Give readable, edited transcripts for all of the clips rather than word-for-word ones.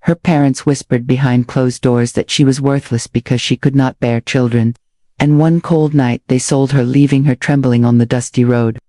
Her parents whispered behind closed doors that she was worthless because she could not bear children. And one cold night they sold her, leaving her trembling on the dusty road.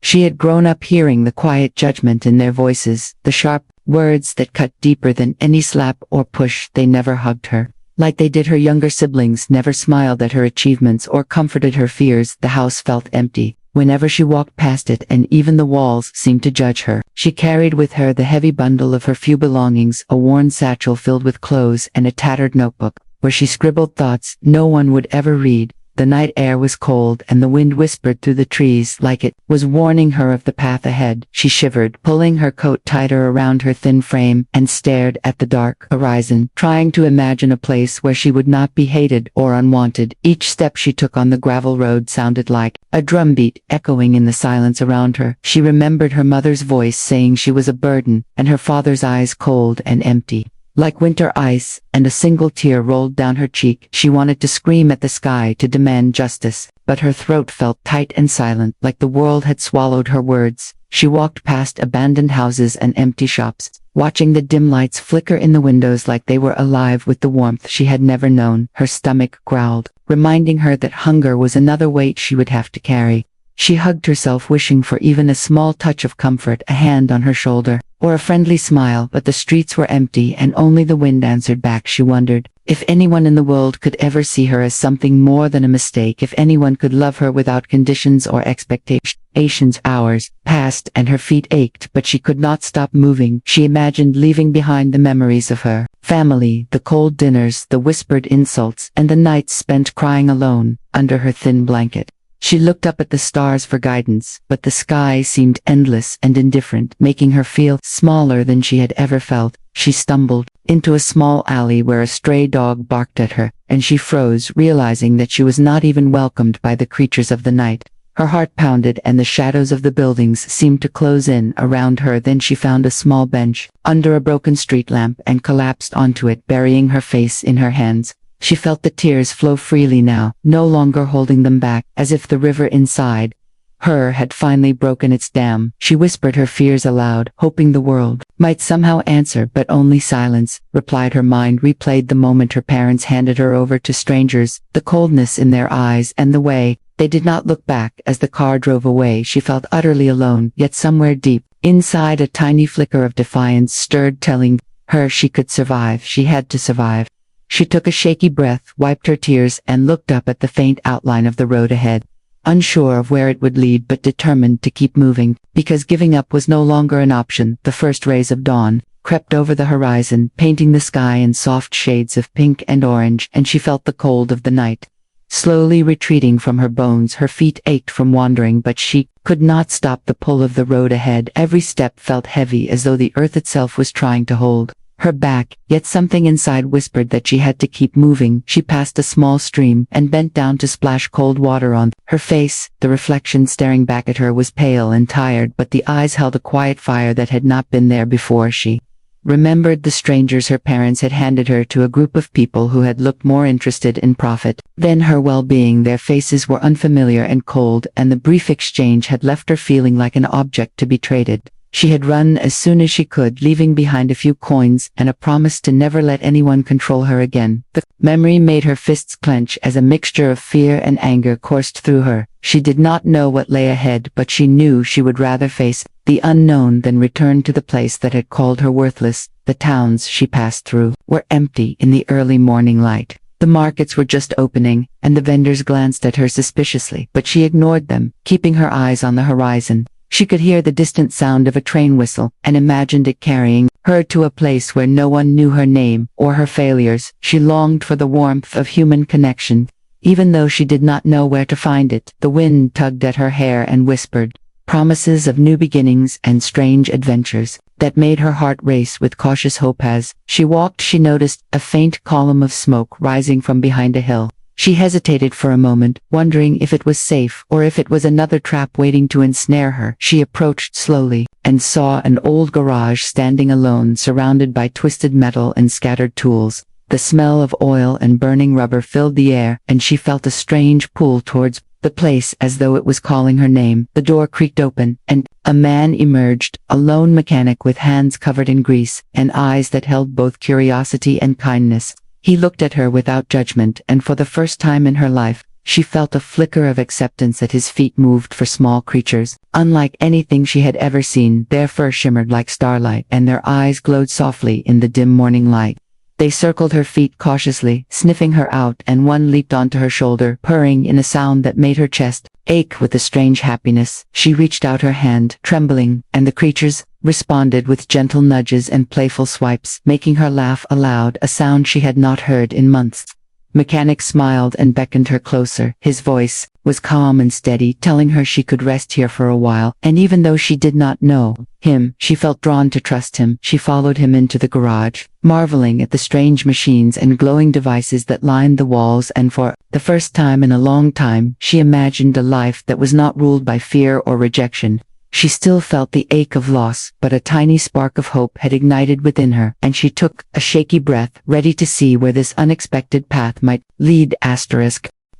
She had grown up hearing the quiet judgment in their voices, the sharp words that cut deeper than any slap or push. They never hugged her like they did her younger siblings, never smiled at her achievements or comforted her fears. The house felt empty whenever she walked past it, and even the walls seemed to judge her. She carried with her the heavy bundle of her few belongings, a worn satchel filled with clothes and a tattered notebook, where she scribbled thoughts no one would ever read. The night air was cold, and the wind whispered through the trees like it was warning her of the path ahead. She shivered, pulling her coat tighter around her thin frame, and stared at the dark horizon, trying to imagine a place where she would not be hated or unwanted. Each step she took on the gravel road sounded like a drumbeat echoing in the silence around her. She remembered her mother's voice saying she was a burden, and her father's eyes cold and empty, like winter ice, and a single tear rolled down her cheek. She wanted to scream at the sky to demand justice, but her throat felt tight and silent, like the world had swallowed her words. She walked past abandoned houses and empty shops, watching the dim lights flicker in the windows like they were alive with the warmth she had never known. Her stomach growled, reminding her that hunger was another weight she would have to carry. She hugged herself, wishing for even a small touch of comfort, a hand on her shoulder, or a friendly smile, but the streets were empty and only the wind answered back. She wondered if anyone in the world could ever see her as something more than a mistake, if anyone could love her without conditions or expectations. Hours passed and her feet ached, but she could not stop moving. She imagined leaving behind the memories of her family, the cold dinners, the whispered insults, and the nights spent crying alone under her thin blanket. She looked up at the stars for guidance, but the sky seemed endless and indifferent, making her feel smaller than she had ever felt. She stumbled into a small alley where a stray dog barked at her, and she froze, realizing that she was not even welcomed by the creatures of the night. Her heart pounded and the shadows of the buildings seemed to close in around her. Then she found a small bench under a broken street lamp and collapsed onto it, burying her face in her hands. She felt the tears flow freely now, no longer holding them back, as if the river inside her had finally broken its dam. She whispered her fears aloud, hoping the world might somehow answer, but only silence replied. Her mind replayed the moment her parents handed her over to strangers, the coldness in their eyes and the way they did not look back. As the car drove away, she felt utterly alone, yet somewhere deep inside a tiny flicker of defiance stirred, telling her she could survive. She had to survive. She took a shaky breath, wiped her tears, and looked up at the faint outline of the road ahead, unsure of where it would lead but determined to keep moving, because giving up was no longer an option. The first rays of dawn crept over the horizon, painting the sky in soft shades of pink and orange, and she felt the cold of the night slowly retreating from her bones. Her feet ached from wandering, but she could not stop the pull of the road ahead. Every step felt heavy, as though the earth itself was trying to hold her back, yet something inside whispered that she had to keep moving. She passed a small stream and bent down to splash cold water on her face. The reflection staring back at her was pale and tired, but the eyes held a quiet fire that had not been there before. She remembered the strangers her parents had handed her to, a group of people who had looked more interested in profit than her well-being. Their faces were unfamiliar and cold, and the brief exchange had left her feeling like an object to be traded. She had run as soon as she could, leaving behind a few coins and a promise to never let anyone control her again. The memory made her fists clench as a mixture of fear and anger coursed through her. She did not know what lay ahead, but she knew she would rather face the unknown than return to the place that had called her worthless. The towns she passed through were empty in the early morning light. The markets were just opening, and the vendors glanced at her suspiciously, but she ignored them, keeping her eyes on the horizon. She could hear the distant sound of a train whistle, and imagined it carrying her to a place where no one knew her name or her failures. She longed for the warmth of human connection, even though she did not know where to find it. The wind tugged at her hair and whispered promises of new beginnings and strange adventures that made her heart race with cautious hope. As she walked, she noticed a faint column of smoke rising from behind a hill. She hesitated for a moment, wondering if it was safe or if it was another trap waiting to ensnare her. She approached slowly and saw an old garage standing alone, surrounded by twisted metal and scattered tools. The smell of oil and burning rubber filled the air, and she felt a strange pull towards the place as though it was calling her name. The door creaked open, and a man emerged, a lone mechanic with hands covered in grease, and eyes that held both curiosity and kindness. He looked at her without judgment, and for the first time in her life, she felt a flicker of acceptance as his feet moved for small creatures. Unlike anything she had ever seen, their fur shimmered like starlight, and their eyes glowed softly in the dim morning light. They circled her feet cautiously, sniffing her out, and one leaped onto her shoulder, purring in a sound that made her chest ache with a strange happiness. She reached out her hand, trembling, and the creatures responded with gentle nudges and playful swipes, making her laugh aloud, a sound she had not heard in months. Mechanic smiled and beckoned her closer. His voice was calm and steady, telling her she could rest here for a while, and even though she did not know him, she felt drawn to trust him. She followed him into the garage, marveling at the strange machines and glowing devices that lined the walls, and for the first time in a long time, she imagined a life that was not ruled by fear or rejection. She still felt the ache of loss, but a tiny spark of hope had ignited within her, and she took a shaky breath, ready to see where this unexpected path might lead.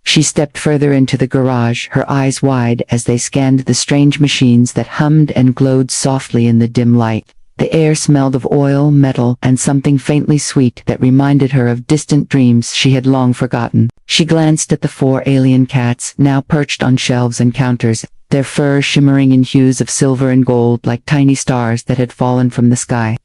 She stepped further into the garage, her eyes wide as they scanned the strange machines that hummed and glowed softly in the dim light. The air smelled of oil, metal, and something faintly sweet that reminded her of distant dreams she had long forgotten. She glanced at the 4 alien cats, now perched on shelves and counters, their fur shimmering in hues of silver and gold like tiny stars that had fallen from the sky.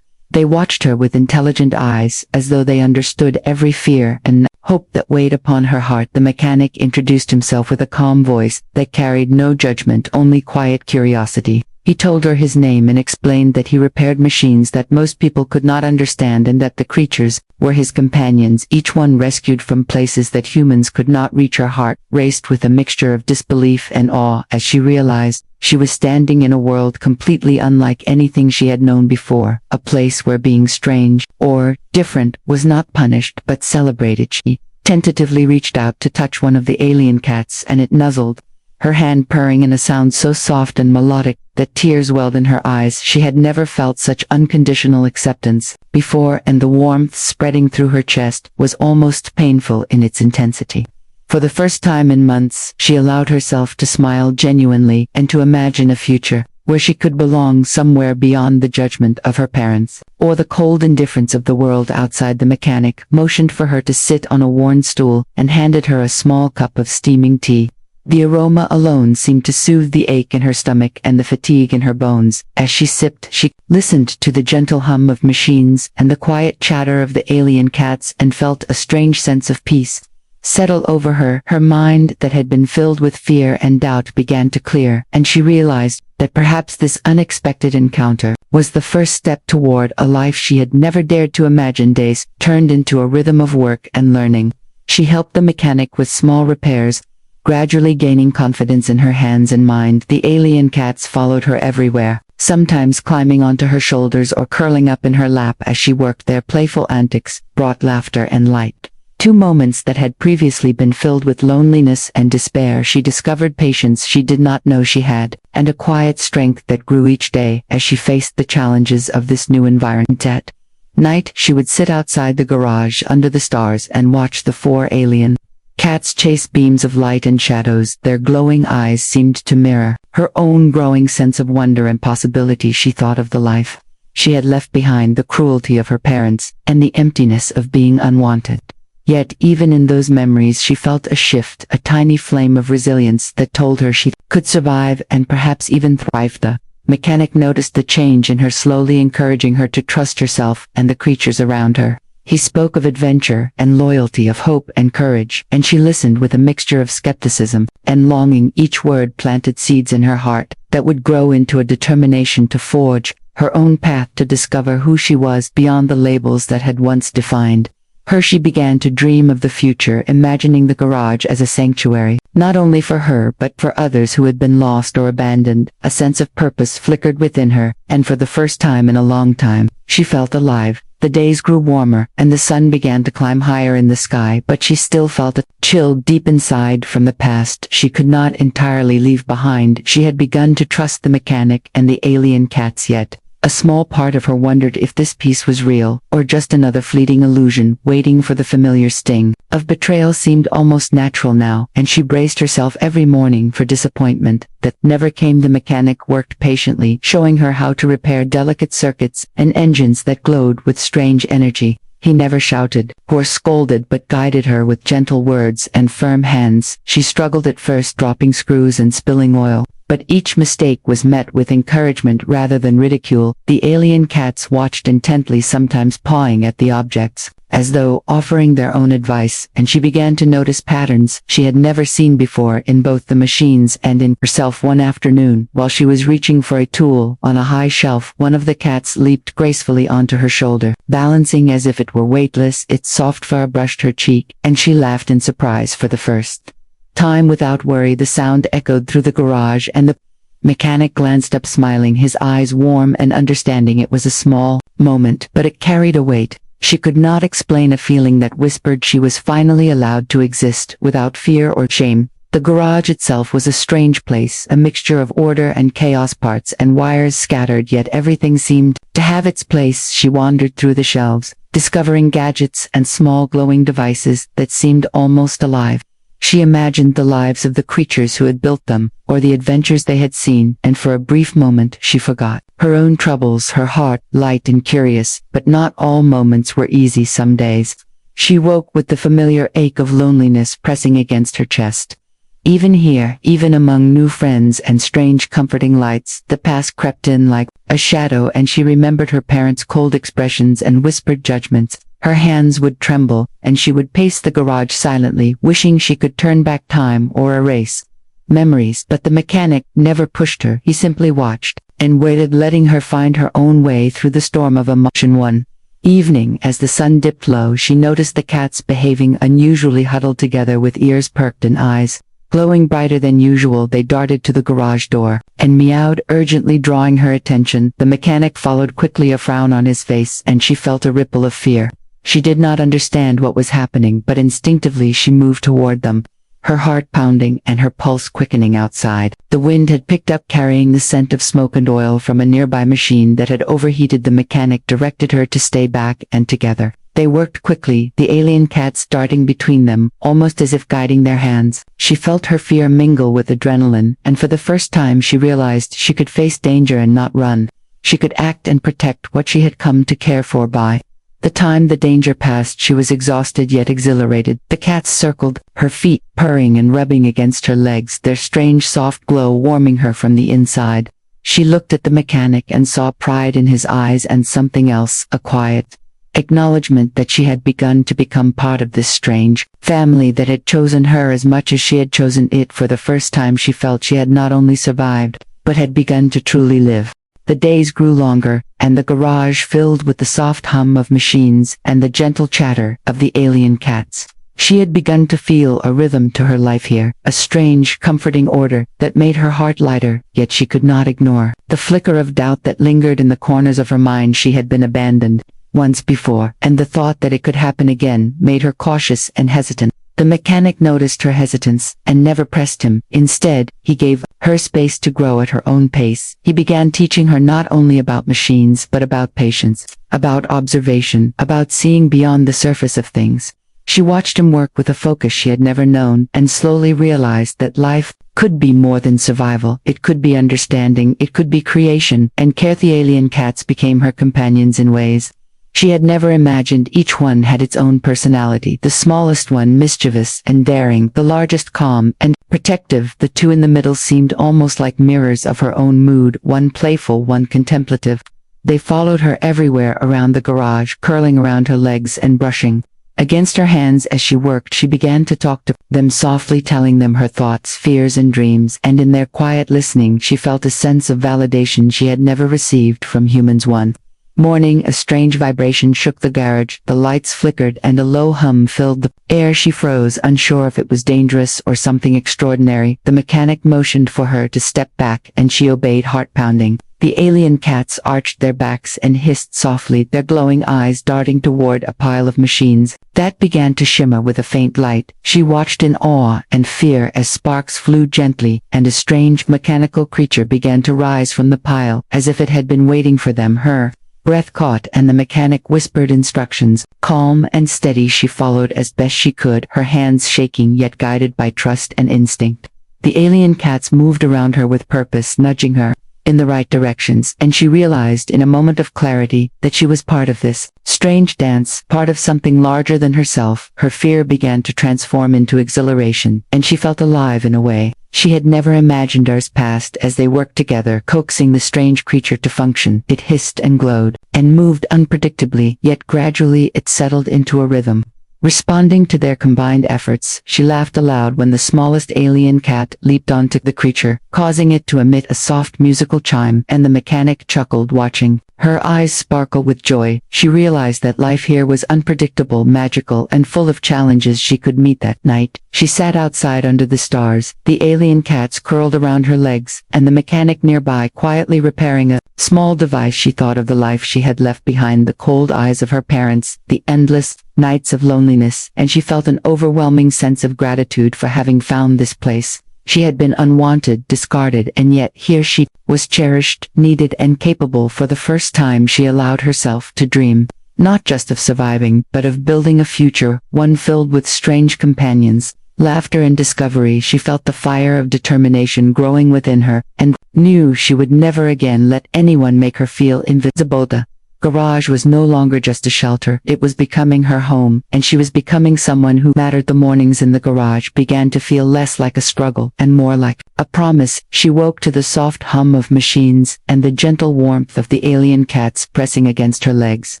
They watched her with intelligent eyes, as though they understood every fear and hope that weighed upon her heart. The mechanic introduced himself with a calm voice that carried no judgment, only quiet curiosity. He told her his name and explained that he repaired machines that most people could not understand, and that the creatures were his companions, each one rescued from places that humans could not reach. Her heart raced with a mixture of disbelief and awe as she realized she was standing in a world completely unlike anything she had known before, a place where being strange or different was not punished but celebrated. She tentatively reached out to touch one of the alien cats, and it nuzzled, her hand purring in a sound so soft and melodic that tears welled in her eyes. She had never felt such unconditional acceptance before, and the warmth spreading through her chest was almost painful in its intensity. For the first time in months, she allowed herself to smile genuinely and to imagine a future where she could belong, somewhere beyond the judgment of her parents or the cold indifference of the world outside. The mechanic motioned for her to sit on a worn stool and handed her a small cup of steaming tea. The aroma alone seemed to soothe the ache in her stomach and the fatigue in her bones. As she sipped, she listened to the gentle hum of machines and the quiet chatter of the alien cats and felt a strange sense of peace settle over her. Her mind that had been filled with fear and doubt began to clear, and she realized that perhaps this unexpected encounter was the first step toward a life she had never dared to imagine. Days turned into a rhythm of work and learning. She helped the mechanic with small repairs, gradually gaining confidence in her hands and mind. The alien cats followed her everywhere, sometimes climbing onto her shoulders or curling up in her lap as she worked. Their playful antics brought laughter and light. 2 moments that had previously been filled with loneliness and despair. She discovered patience she did not know she had, and a quiet strength that grew each day as she faced the challenges of this new environment. At night, she would sit outside the garage under the stars and watch the 4 alien cats chase beams of light and shadows. Their glowing eyes seemed to mirror her own growing sense of wonder and possibility. She thought of the life she had left behind, the cruelty of her parents, and the emptiness of being unwanted. Yet even in those memories she felt a shift, a tiny flame of resilience that told her she could survive and perhaps even thrive. The mechanic noticed the change in her, slowly encouraging her to trust herself and the creatures around her. He spoke of adventure and loyalty, of hope and courage, and she listened with a mixture of skepticism and longing. Each word planted seeds in her heart that would grow into a determination to forge her own path, to discover who she was beyond the labels that had once defined her. She began to dream of the future, imagining the garage as a sanctuary, not only for her but for others who had been lost or abandoned. A sense of purpose flickered within her, and for the first time in a long time, she felt alive. The days grew warmer, and the sun began to climb higher in the sky, but she still felt a chill deep inside from the past she could not entirely leave behind. She had begun to trust the mechanic and the alien cats, yet A small part of her wondered if this piece was real, or just another fleeting illusion, waiting for the familiar sting of betrayal seemed almost natural now, and she braced herself every morning for disappointment that never came. The mechanic worked patiently, showing her how to repair delicate circuits and engines that glowed with strange energy. He never shouted or scolded but guided her with gentle words and firm hands. She struggled at first, dropping screws and spilling oil, but each mistake was met with encouragement rather than ridicule. The alien cats watched intently, sometimes pawing at the objects, as though offering their own advice, and she began to notice patterns she had never seen before in both the machines and in herself. One afternoon, while she was reaching for a tool on a high shelf, one of the cats leaped gracefully onto her shoulder, balancing as if it were weightless. Its soft fur brushed her cheek, and she laughed in surprise. For the first time without worry, the sound echoed through the garage, and the mechanic glanced up, smiling, his eyes warm and understanding. It was a small moment, but it carried a weight. She could not explain, a feeling that whispered she was finally allowed to exist without fear or shame. The garage itself was a strange place, a mixture of order and chaos, parts and wires scattered, yet everything seemed to have its place. She wandered through the shelves, discovering gadgets and small glowing devices that seemed almost alive. She imagined the lives of the creatures who had built them, or the adventures they had seen, and for a brief moment she forgot her own troubles, her heart light and curious. But not all moments were easy. Some days she woke with the familiar ache of loneliness pressing against her chest. Even here, even among new friends and strange comforting lights, the past crept in like a shadow, and she remembered her parents' cold expressions and whispered judgments. Her hands would tremble, and she would pace the garage silently, wishing she could turn back time or erase memories. But the mechanic never pushed her. He simply watched and waited, letting her find her own way through the storm of emotion. One evening, as the sun dipped low, she noticed the cats behaving unusually, huddled together with ears perked and eyes glowing brighter than usual. They darted to the garage door and meowed urgently, drawing her attention. The mechanic followed quickly, a frown on his face, and she felt a ripple of fear. She did not understand what was happening, but instinctively she moved toward them, her heart pounding and her pulse quickening. Outside, the wind had picked up, carrying the scent of smoke and oil from a nearby machine that had overheated. The mechanic directed her to stay back, and together they worked quickly, the alien cats darting between them, almost as if guiding their hands. She felt her fear mingle with adrenaline, and for the first time she realized she could face danger and not run. She could act and protect what she had come to care for. By the time the danger passed, she was exhausted yet exhilarated. The cats circled her feet, purring and rubbing against her legs, their strange soft glow warming her from the inside. She looked at the mechanic and saw pride in his eyes and something else, a quiet acknowledgement that she had begun to become part of this strange family that had chosen her as much as she had chosen it. For the first time she felt she had not only survived, but had begun to truly live. The days grew longer, and the garage filled with the soft hum of machines and the gentle chatter of the alien cats. She had begun to feel a rhythm to her life here, a strange, comforting order that made her heart lighter, yet she could not ignore the flicker of doubt that lingered in the corners of her mind. She had been abandoned once before, and the thought that it could happen again made her cautious and hesitant. The mechanic noticed her hesitance and never pressed him. Instead, he gave her space to grow at her own pace. He began teaching her not only about machines but about patience, about observation, about seeing beyond the surface of things. She watched him work with a focus she had never known, and slowly realized that life could be more than survival. It could be understanding, it could be creation, and the alien cats became her companions in ways she had never imagined. Each one had its own personality, the smallest one mischievous and daring, the largest calm and protective. The two in the middle seemed almost like mirrors of her own mood, one playful, one contemplative. They followed her everywhere around the garage, curling around her legs and brushing against her hands as she worked. She began to talk to them softly, telling them her thoughts, fears and dreams, and in their quiet listening she felt a sense of validation she had never received from humans. One morning, a strange vibration shook the garage, the lights flickered and a low hum filled the air. She froze, unsure if it was dangerous or something extraordinary. The mechanic motioned for her to step back and she obeyed, heart pounding. The alien cats arched their backs and hissed softly, their glowing eyes darting toward a pile of machines that began to shimmer with a faint light. She watched in awe and fear as sparks flew gently, and a strange mechanical creature began to rise from the pile, as if it had been waiting for them. Her breath caught and the mechanic whispered instructions. Calm and steady, she followed as best she could, her hands shaking yet guided by trust and instinct. The alien cats moved around her with purpose, nudging her in the right directions, and she realized in a moment of clarity that she was part of this strange dance, part of something larger than herself. Her fear began to transform into exhilaration, and she felt alive in a way she had never imagined. Hours passed as they worked together, coaxing the strange creature to function. It hissed and glowed, and moved unpredictably, yet gradually it settled into a rhythm. Responding to their combined efforts, she laughed aloud when the smallest alien cat leaped onto the creature, causing it to emit a soft musical chime, and the mechanic chuckled, watching her eyes sparkle with joy. She realized that life here was unpredictable, magical, and full of challenges she could meet. That night, she sat outside under the stars, the alien cats curled around her legs, and the mechanic nearby quietly repairing a small device. She thought of the life she had left behind, the cold eyes of her parents, the endless nights of loneliness, and she felt an overwhelming sense of gratitude for having found this place. She had been unwanted, discarded, and yet here she was cherished, needed, and capable. For the first time she allowed herself to dream, not just of surviving, but of building a future, one filled with strange companions, laughter, and discovery. She felt the fire of determination growing within her, and knew she would never again let anyone make her feel invisible. The garage was no longer just a shelter, it was becoming her home, and she was becoming someone who mattered. The mornings in the garage began to feel less like a struggle and more like a promise. She woke to the soft hum of machines and the gentle warmth of the alien cats pressing against her legs.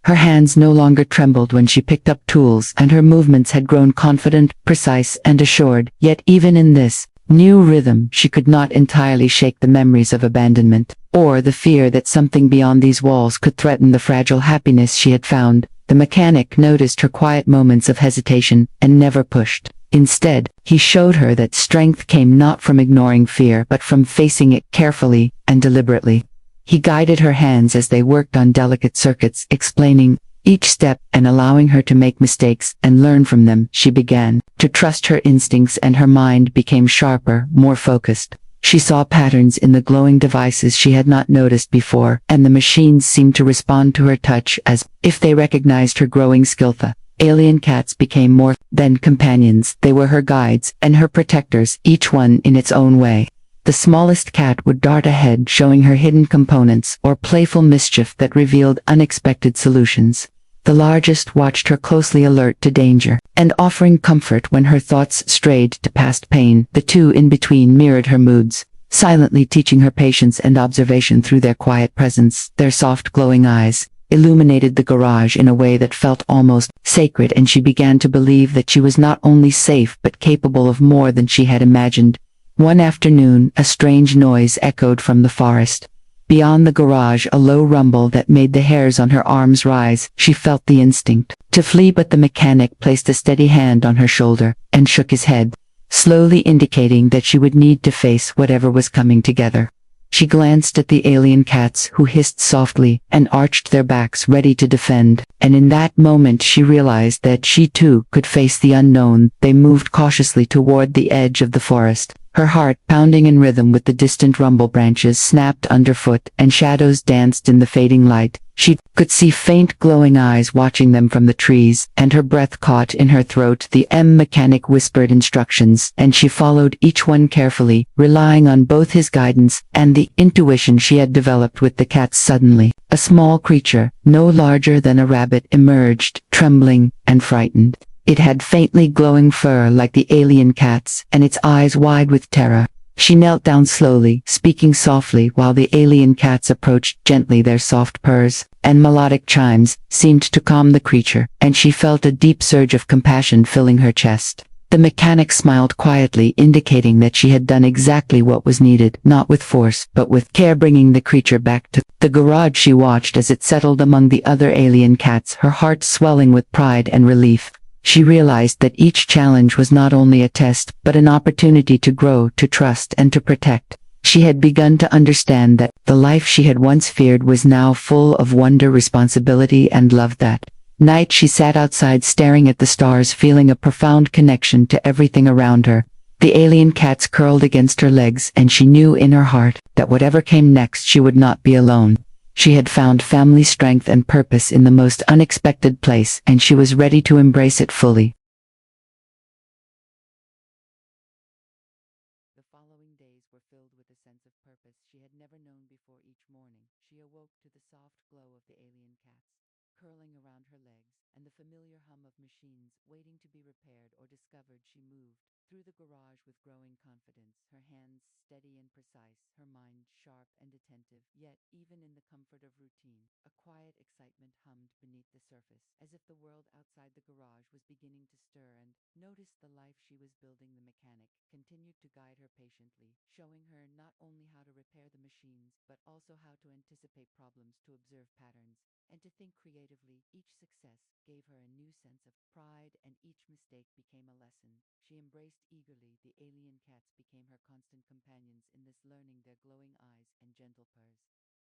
Her hands no longer trembled when she picked up tools, and her movements had grown confident, precise, and assured. Yet even in this new rhythm, she could not entirely shake the memories of abandonment, or the fear that something beyond these walls could threaten the fragile happiness she had found. The mechanic noticed her quiet moments of hesitation, and never pushed. Instead, he showed her that strength came not from ignoring fear but from facing it carefully and deliberately. He guided her hands as they worked on delicate circuits, explaining each step and allowing her to make mistakes and learn from them. She began to trust her instincts, and her mind became sharper, more focused. She saw patterns in the glowing devices she had not noticed before, and the machines seemed to respond to her touch as if they recognized her growing skill. The alien cats became more than companions. They were her guides and her protectors, each one in its own way. The smallest cat would dart ahead, showing her hidden components or playful mischief that revealed unexpected solutions. The largest watched her closely, alert to danger, and offering comfort when her thoughts strayed to past pain. The two in between mirrored her moods, silently teaching her patience and observation through their quiet presence. Their soft glowing eyes illuminated the garage in a way that felt almost sacred, and she began to believe that she was not only safe but capable of more than she had imagined. One afternoon, a strange noise echoed from the forest. Beyond the garage, a low rumble that made the hairs on her arms rise. She felt the instinct to flee, but the mechanic placed a steady hand on her shoulder and shook his head, slowly indicating that she would need to face whatever was coming together. She glanced at the alien cats, who hissed softly and arched their backs ready to defend, and in that moment she realized that she too could face the unknown. They moved cautiously toward the edge of the forest, her heart pounding in rhythm with the distant rumble. Branches snapped underfoot, and shadows danced in the fading light. She could see faint glowing eyes watching them from the trees, and her breath caught in her throat. The mechanic whispered instructions, and she followed each one carefully, relying on both his guidance and the intuition she had developed with the cats. Suddenly, a small creature, no larger than a rabbit, emerged, trembling and frightened. It had faintly glowing fur like the alien cats, and its eyes wide with terror. She knelt down slowly, speaking softly while the alien cats approached gently. Their soft purrs and melodic chimes seemed to calm the creature, and she felt a deep surge of compassion filling her chest. The mechanic smiled quietly, indicating that she had done exactly what was needed, not with force, but with care, bringing the creature back to The garage she watched as it settled among the other alien cats, her heart swelling with pride and relief. She realized that each challenge was not only a test, but an opportunity to grow, to trust, and to protect. She had begun to understand that the life she had once feared was now full of wonder, responsibility, and love. That night she sat outside staring at the stars, feeling a profound connection to everything around her. The alien cats curled against her legs, and she knew in her heart that whatever came next she would not be alone. She had found family strength and purpose in the most unexpected place, and she was ready to embrace it fully. The following days were filled with a sense of purpose she had never known before. Each morning, she awoke to the soft glow of the alien cats curling around her legs, and the familiar hum of machines waiting to be repaired or discovered. She moved through the garage with growing confidence, her hands steady and precise, her mind sharp and attentive. Yet, even in the comfort of routine, a quiet excitement hummed beneath the surface, as if the world outside the garage was beginning to stir and notice. The life she was building. The mechanic continued to guide her patiently, showing her not only how to repair the machines, but also how to anticipate problems, to observe patterns, and to think creatively. Each success gave her a new sense of pride, and each mistake became a lesson she embraced eagerly. The alien cats became her constant companions in this learning, their glowing eyes and gentle purrs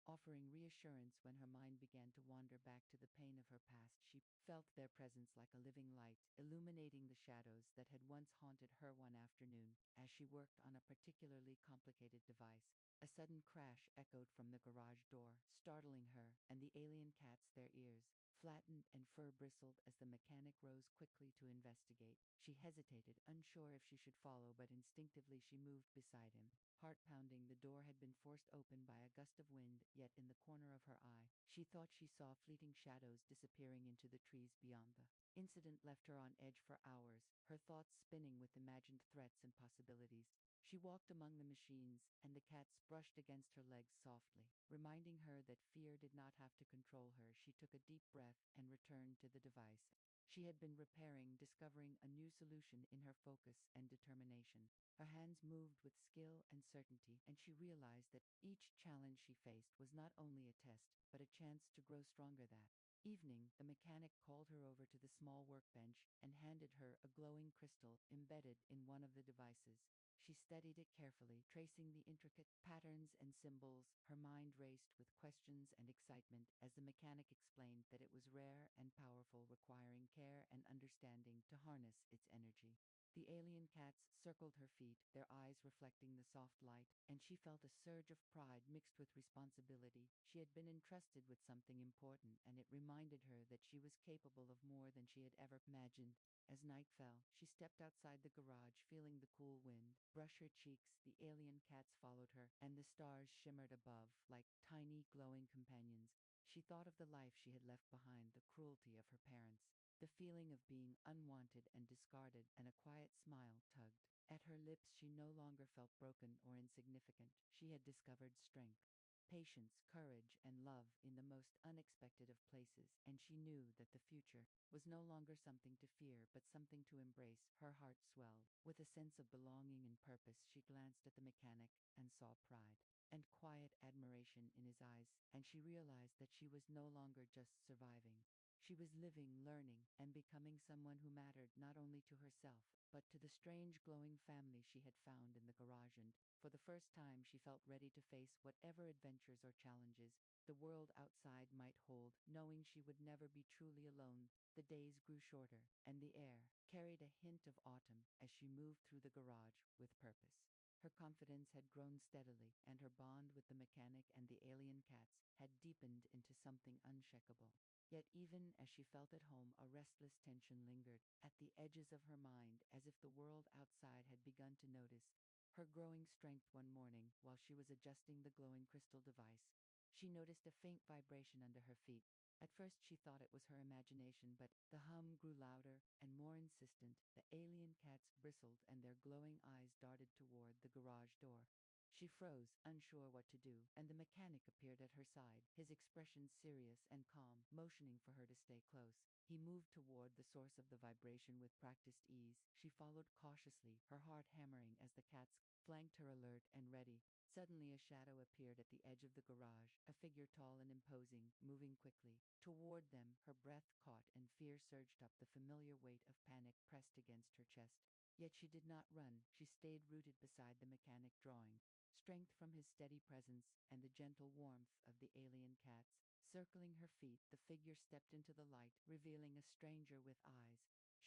offering reassurance when her mind began to wander back to the pain of her past. She felt their presence like a living light, illuminating the shadows that had once haunted her. One afternoon, as she worked on a particularly complicated device, a sudden crash echoed from the garage door, startling her and the alien cats. Their ears flattened and fur bristled as the mechanic rose quickly to investigate. She hesitated, unsure if she should follow, but instinctively she moved beside him. Heart pounding, the door had been forced open by a gust of wind, yet in the corner of her eye, she thought she saw fleeting shadows disappearing into the trees beyond. The incident left her on edge for hours, her thoughts spinning with imagined threats and possibilities. She walked among the machines, and the cats brushed against her legs softly, reminding her that fear did not have to control her. She took a deep breath and returned to the device she had been repairing, discovering a new solution in her focus and determination. Her hands moved with skill and certainty, and she realized that each challenge she faced was not only a test, but a chance to grow stronger. That evening, the mechanic called her over to the small workbench and handed her a glowing crystal embedded in one of the devices. She studied it carefully, tracing the intricate patterns and symbols. Her mind raced with questions and excitement as the mechanic explained that it was rare and powerful, requiring care and understanding to harness its energy. The alien cats circled her feet, their eyes reflecting the soft light, and she felt a surge of pride mixed with responsibility. She had been entrusted with something important, and it reminded her that she was capable of more than she had ever imagined. As night fell, she stepped outside the garage, feeling the cool wind brush her cheeks. The alien cats followed her, and the stars shimmered above like tiny glowing companions. She thought of the life she had left behind, the cruelty of her parents, the feeling of being unwanted and discarded, and a quiet smile tugged at her lips. She no longer felt broken or insignificant. She had discovered strength, patience, courage, and love in the most unexpected of places, and she knew that the future was no longer something to fear, but something to embrace. Her heart swelled with a sense of belonging and purpose. She glanced at the mechanic and saw pride and quiet admiration in his eyes, and she realized that she was no longer just surviving. She was living, learning, and becoming someone who mattered not only to herself, but to the strange glowing family she had found in the garage. And for the first time, she felt ready to face whatever adventures or challenges the world outside might hold, knowing she would never be truly alone. The days grew shorter, and the air carried a hint of autumn as she moved through the garage with purpose. Her confidence had grown steadily, and her bond with the mechanic and the alien cats had deepened into something unshakable. Yet even as she felt at home, a restless tension lingered at the edges of her mind, as if the world outside had begun to notice her growing strength. One morning, while she was adjusting the glowing crystal device, she noticed a faint vibration under her feet. At first she thought it was her imagination, but the hum grew louder and more insistent. The alien cats bristled, and their glowing eyes darted toward the garage door. She froze, unsure what to do, and the mechanic appeared at her side, his expression serious and calm, motioning for her to stay close. He moved toward the source of the vibration with practiced ease. She followed cautiously, her heart hammering as the cats flanked her alert and ready. Suddenly a shadow appeared at the edge of the garage, a figure tall and imposing, moving quickly. Toward them, her breath caught and fear surged up. The familiar weight of panic pressed against her chest. Yet she did not run, she stayed rooted beside the mechanic, drawing strength from his steady presence and the gentle warmth of the alien cats. Circling her feet, the figure stepped into the light, revealing a stranger with eyes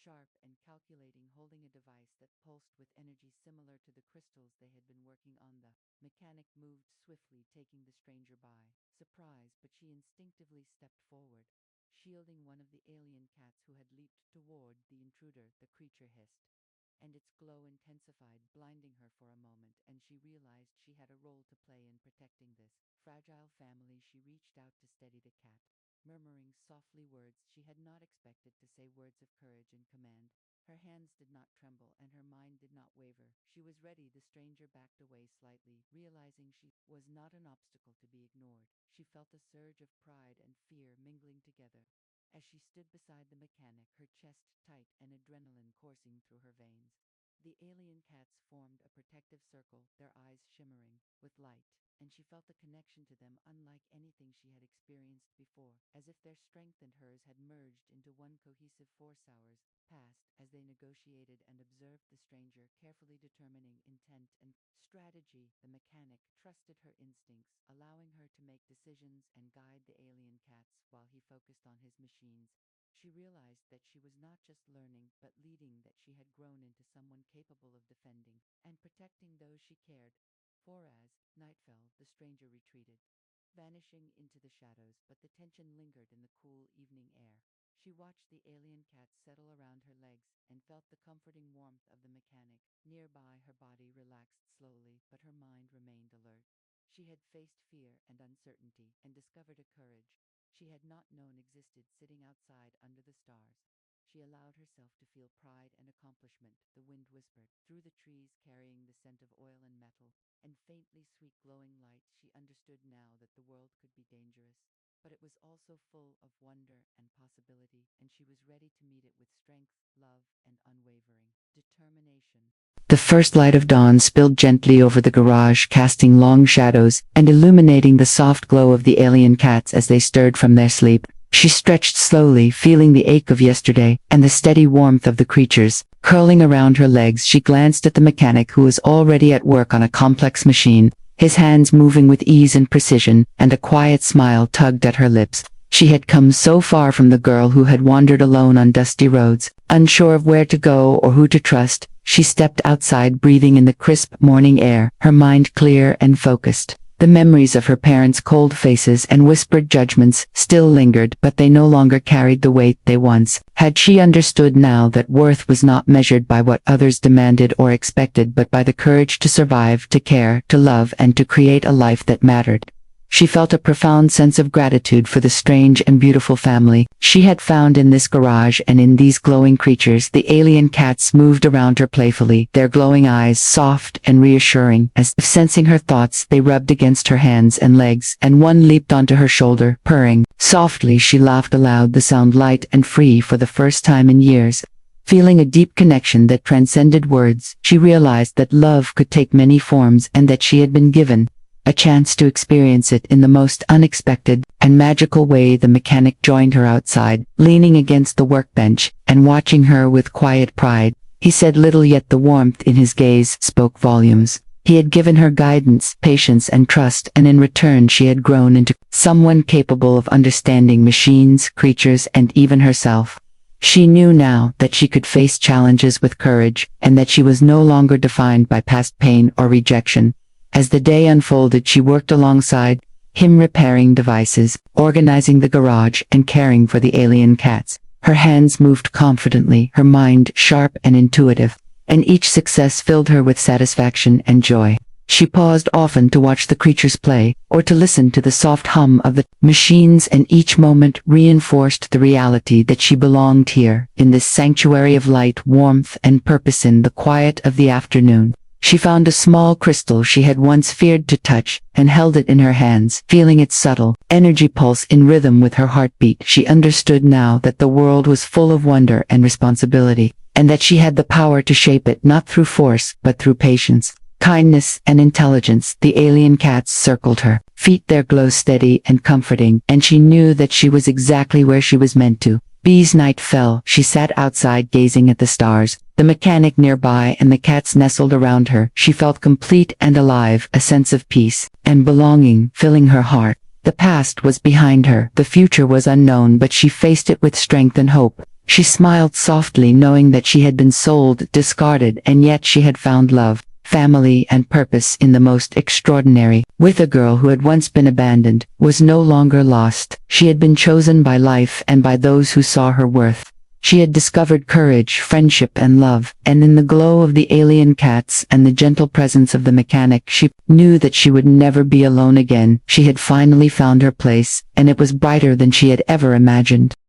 sharp and calculating, holding a device that pulsed with energy similar to the crystals they had been working on. The mechanic moved swiftly, taking the stranger by surprise, but she instinctively stepped forward, shielding one of the alien cats who had leaped toward the intruder. The creature hissed, and its glow intensified, blinding her for a moment, and she realized she had a role to play in protecting this fragile family. She reached out to steady the cat, murmuring softly words she had not expected to say, words of courage and command. Her hands did not tremble and her mind did not waver. She was ready. The stranger backed away slightly, realizing she was not an obstacle to be ignored. She felt a surge of pride and fear mingling together. As she stood beside the mechanic, her chest tight and adrenaline coursing through her veins, the alien cats formed a protective circle, their eyes shimmering with light, and she felt a connection to them unlike anything she had experienced before, as if their strength and hers had merged into one cohesive force. Hours passed as they negotiated and observed the stranger, carefully determining intent and strategy. The mechanic trusted her instincts, allowing her to make decisions and guide the alien cats while he focused on his machines. She realized that she was not just learning but leading, that she had grown into someone capable of defending and protecting those she cared for. As night fell, the stranger retreated, vanishing into the shadows, but the tension lingered in the cool evening air. She watched the alien cat settle around her legs and felt the comforting warmth of the mechanic nearby. Her body relaxed slowly, but her mind remained alert. She had faced fear and uncertainty and discovered a courage she had not known existed sitting outside under the stars. She allowed herself to feel pride and accomplishment. The wind whispered through the trees, carrying the scent of oil and metal and faintly sweet glowing light. She understood now that the world could be dangerous, but it was also full of wonder and possibility, and she was ready to meet it with strength, love, and unwavering determination. The first light of dawn spilled gently over the garage, casting long shadows and illuminating the soft glow of the alien cats as they stirred from their sleep. She stretched slowly, feeling the ache of yesterday and the steady warmth of the creatures curling around her legs. She glanced at the mechanic, who was already at work on a complex machine, his hands moving with ease and precision, and a quiet smile tugged at her lips. She had come so far from the girl who had wandered alone on dusty roads, unsure of where to go or who to trust. She stepped outside, breathing in the crisp morning air, her mind clear and focused. The memories of her parents' cold faces and whispered judgments still lingered, but they no longer carried the weight they once had. She understood now that worth was not measured by what others demanded or expected, but by the courage to survive, to care, to love, and to create a life that mattered. She felt a profound sense of gratitude for the strange and beautiful family she had found in this garage and in these glowing creatures. The alien cats moved around her playfully, their glowing eyes soft and reassuring. As if sensing her thoughts, they rubbed against her hands and legs, and one leaped onto her shoulder, purring softly. She laughed aloud, the sound light and free for the first time in years. Feeling a deep connection that transcended words, she realized that love could take many forms and that she had been given a chance to experience it in the most unexpected and magical way. The mechanic joined her outside, leaning against the workbench and watching her with quiet pride. He said little, yet the warmth in his gaze spoke volumes. He had given her guidance, patience, and trust, and in return she had grown into someone capable of understanding machines, creatures, and even herself. She knew now that she could face challenges with courage, and that she was no longer defined by past pain or rejection. As the day unfolded, she worked alongside him, repairing devices, organizing the garage, and caring for the alien cats. Her hands moved confidently, her mind sharp and intuitive, and each success filled her with satisfaction and joy. She paused often to watch the creatures play, or to listen to the soft hum of the machines, and each moment reinforced the reality that she belonged here, in this sanctuary of light, warmth, and purpose. In the quiet of the afternoon, she found a small crystal she had once feared to touch, and held it in her hands, feeling its subtle energy pulse in rhythm with her heartbeat. She understood now that the world was full of wonder and responsibility, and that she had the power to shape it, not through force, but through patience. kindness, and intelligence. The alien cats circled her, feet their glow steady and comforting, and she knew that she was exactly where she was meant to. Bee's night fell. She sat outside gazing at the stars, the mechanic nearby and the cats nestled around her. She felt complete and alive, a sense of peace and belonging filling her heart. The past was behind her, the future was unknown, but she faced it with strength and hope. She smiled softly, knowing that she had been sold, discarded, and yet she had found love, family, and purpose in the most extraordinary. With a girl who had once been abandoned, was no longer lost. She had been chosen by life and by those who saw her worth. She had discovered courage, friendship, and love, and in the glow of the alien cats and the gentle presence of the mechanic, she knew that she would never be alone again. She had finally found her place, and it was brighter than she had ever imagined.